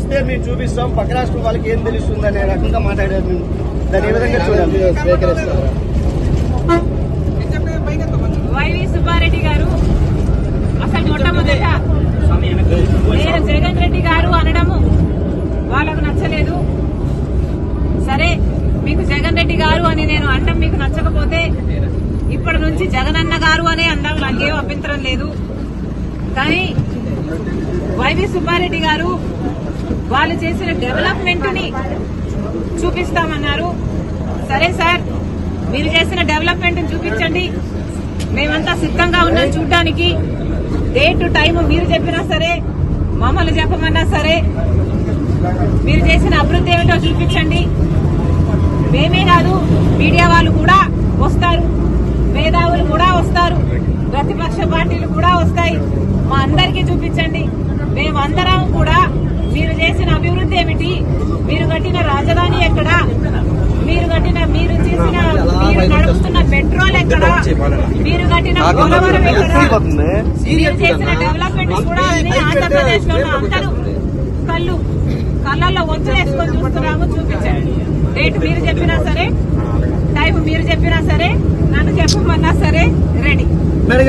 వస్తే మేము చూపిస్తాం, పక్క రాష్ట్రం వాళ్ళకి ఏం తెలుస్తుంది అనే రకంగా మాట్లాడారు. మేము దాని ఏ విధంగా చూడాలి? వైవి సుబ్బారెడ్డి గారు అసలు మొట్టమొదట నేను జగన్ రెడ్డి గారు అనడము వాళ్ళకు నచ్చలేదు. సరే, మీకు జగన్ రెడ్డి గారు అని నేను అనడం మీకు నచ్చకపోతే ఇప్పటి నుంచి జగనన్న గారు అనే అనడం నాకేం అభ్యంతరం లేదు. కానీ వైవి సుబ్బారెడ్డి గారు వాళ్ళు చేసిన డెవలప్మెంట్ ని చూపిస్తామన్నారు. సరే సార్, మీరు చేసిన డెవలప్మెంట్ చూపించండి, మేమంతా సిద్ధంగా ఉన్నాం చూడడానికి. డేట్ టైం మీరు చెప్పినా సరే, మమ్మల్ని చెప్పమన్నా సరే, మీరు చేసిన అభివృద్ధి ఏమిటో చూపించండి. మేమే కాదు, మీడియా వాళ్ళు కూడా వస్తారు, మేధావులు కూడా వస్తారు, ప్రతిపక్ష పార్టీలు కూడా వస్తాయి. మా అందరికీ చూపించండి. మేమందరం కూడా మీరు చేసిన అభివృద్ధి ఏమిటి, మీరు కట్టిన రాజధాని ఎక్కడ, మీరు నడుపుతున్న పెట్రోల్ ఎక్కడ, మీరు కట్టిన పోలవరం ఎక్కడ, మీరు చేసిన డెవలప్మెంట్ కూడా ఆంధ్రప్రదేశ్ లో అందరూ కళ్ళల్లో వంతులేసుకొని చూస్తున్నాము. చూపించండి. డేట్ మీరు చెప్పినా సరే, టైం మీరు చెప్పినా సరే, నన్ను చెప్పమన్నా సరే రెడీ.